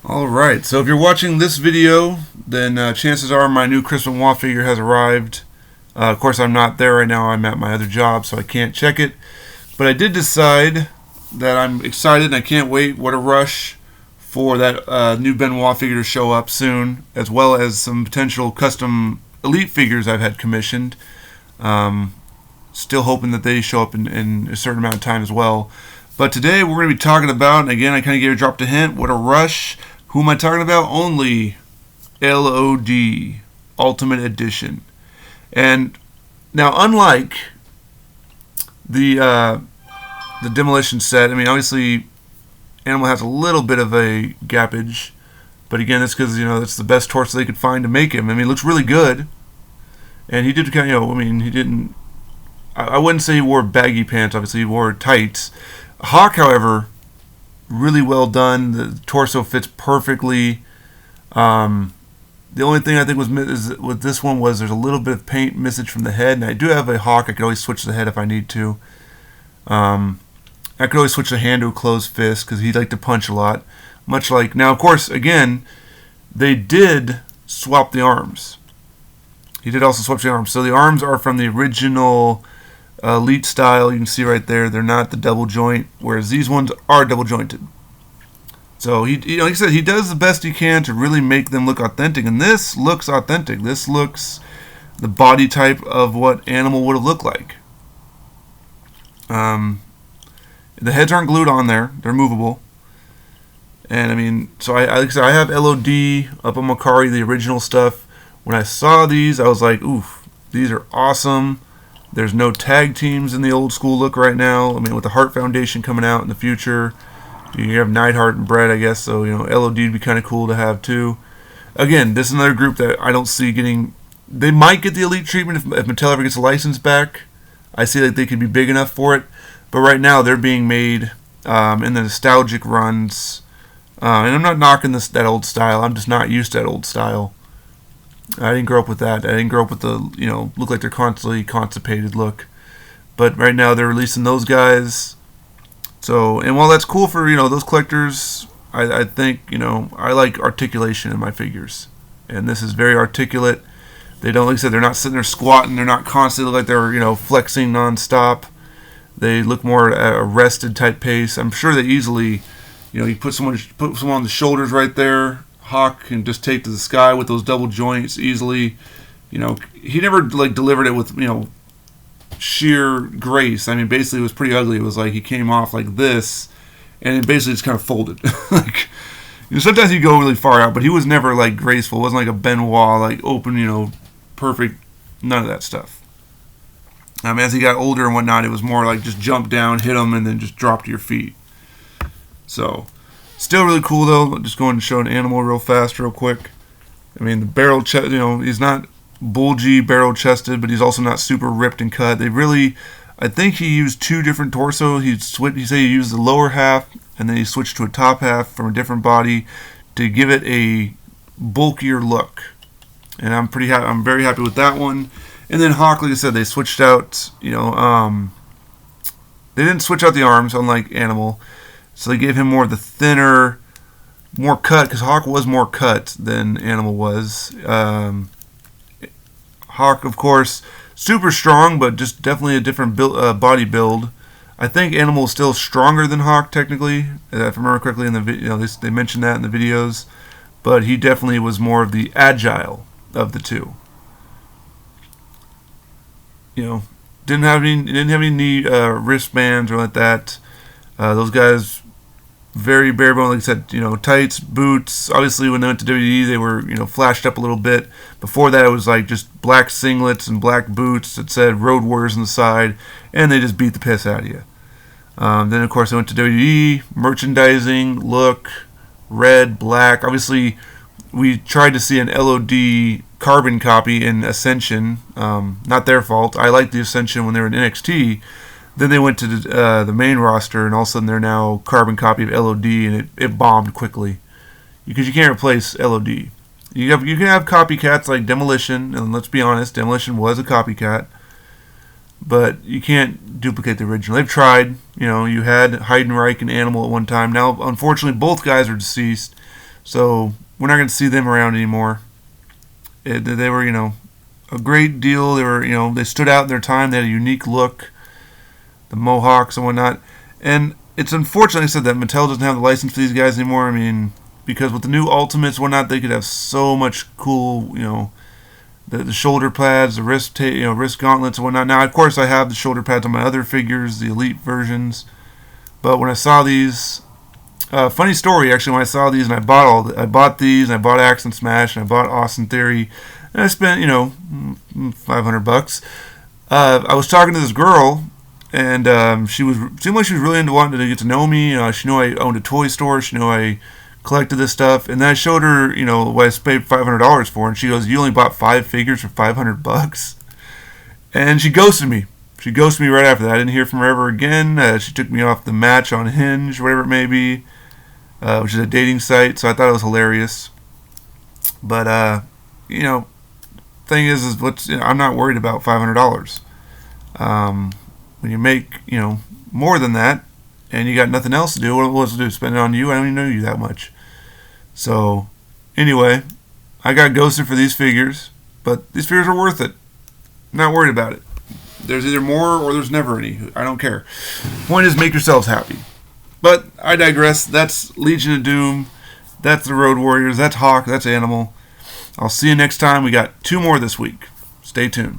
Alright, so if you're watching this video, then chances are my new Chris Benoit figure has arrived. Of course, I'm not there right now. I'm at my other job, so I can't check it. But I did decide that I'm excited and I can't wait. What a rush for that new Benoit figure to show up soon, as well as some potential custom Elite figures I've had commissioned. Still hoping that they show up in a certain amount of time as well. But today we're going to be talking about, and again, I kind of gave a dropped a hint, what a rush. Who am I talking about? Only LOD, Ultimate Edition. And now, unlike the demolition set, I mean, obviously, Animal has a little bit of a gappage, but again, that's because that's the best torso they could find to make him. I mean, it looks really good, and he did kind of, I mean, he didn't. I wouldn't say he wore baggy pants. Obviously, he wore tights. Hawk, however, really well done. The torso fits perfectly. The only thing I think was with this one was there's a little bit of paint missage from the head, and I do have a Hawk. I could always switch the head if I need to. I could always switch the hand to a closed fist because he'd like to punch a lot. Much like now, of course, again, they did swap the arms. He did also swap the arms, so the arms are from the original Elite style. You can see right there, they're not the double joint, whereas these ones are double jointed. So he like I said, he does the best he can to really make them look authentic, and this looks authentic. This looks the body type of what Animal would have looked like. The heads aren't glued on there; they're movable. And I mean, so like I said, I have LOD up on Macari, the original stuff. When I saw these, I was like, "Oof, these are awesome." There's no tag teams in the old school look right now. I mean, with the Heart Foundation coming out in the future, you have Neidhart and Brett, I guess. So LOD would be kind of cool to have too. Again, this is another group that I don't see getting. They might get the Elite treatment if Mattel ever gets a license back. I see that they could be big enough for it, but right now they're being made in the nostalgic runs. And I'm not knocking that old style. I'm just not used to that old style. I didn't grow up with that. I didn't grow up with the, look like they're constantly constipated look. But right now they're releasing those guys. So, and while that's cool for, those collectors, I think, I like articulation in my figures. And this is very articulate. They don't, like I said, they're not sitting there squatting. They're not constantly like they're, flexing nonstop. They look more at a rested type pace. I'm sure they easily, you put someone on the shoulders right there. Hawk can just take to the sky with those double joints easily. He never delivered it with sheer grace. I mean, basically it was pretty ugly. It was like he came off like this, and it basically just kind of folded. Sometimes he'd go really far out, but he was never graceful. It wasn't like a Benoit open, perfect. None of that stuff. As he got older and whatnot, it was more like just jump down, hit him, and then just drop to your feet. So. Still really cool though. Just going to show an Animal real fast, real quick. I mean, the barrel chest, he's not bulgy barrel chested, but he's also not super ripped and cut. I think he used two different torso. He said he used the lower half, and then he switched to a top half from a different body to give it a bulkier look. And I'm very happy with that one. And then Hawk, like I said, they switched out. They didn't switch out the arms, unlike Animal. So they gave him more of the thinner, more cut, because Hawk was more cut than Animal was. Hawk, of course, super strong, but just definitely a different body build. I think Animal is still stronger than Hawk, technically, if I remember correctly. In the they mentioned that in the videos, but he definitely was more of the agile of the two. Didn't have any knee wristbands or like that. Those guys. Very bare bone, like I said, tights, boots. Obviously, when they went to WWE, they were, flashed up a little bit. Before that, it was just black singlets and black boots that said Road Warriors on the side, and they just beat the piss out of you. Then, of course, they went to WWE, merchandising, look, red, black. Obviously, we tried to see an LOD carbon copy in Ascension. Not their fault. I liked the Ascension when they were in NXT. Then they went to the main roster, and all of a sudden they're now carbon copy of LOD, and it bombed quickly because you can't replace LOD. You can have copycats like Demolition, and let's be honest, Demolition was a copycat, but you can't duplicate the original. They've tried. You had Heidenreich and Animal at one time. Now, unfortunately, both guys are deceased, So we're not going to see them around anymore. They were, a great deal. They were, they stood out in their time. They had a unique look, the mohawks and whatnot. And it's unfortunate, like I said, that Mattel doesn't have the license for these guys anymore. I mean, because with the new Ultimates and whatnot, they could have so much cool, the shoulder pads, the wrist gauntlets and whatnot. Now, of course, I have the shoulder pads on my other figures, the Elite versions. But when I saw these, funny story actually, when I saw these and I bought these and I bought Axe and Smash and I bought Austin Theory, and I spent $500. I was talking to this girl, and seemed like she was really into wanting to get to know me. She knew I owned a toy store. She knew I collected this stuff, and then I showed her, what I paid $500 for, and she goes, "You only bought 5 figures for $500?" And she ghosted me. She ghosted me right after that. I didn't hear from her ever again. She took me off the match on Hinge, whatever it may be, which is a dating site. So I thought it was hilarious. But thing is I'm not worried about $500. When you make more than that, and you got nothing else to do, what's to do? Spend it on you? I don't even know you that much. So anyway, I got ghosted for these figures, but these figures are worth it. Not worried about it. There's either more or there's never any. I don't care. Point is, make yourselves happy. But I digress. That's Legion of Doom. That's the Road Warriors. That's Hawk. That's Animal. I'll see you next time. We got 2 more this week. Stay tuned.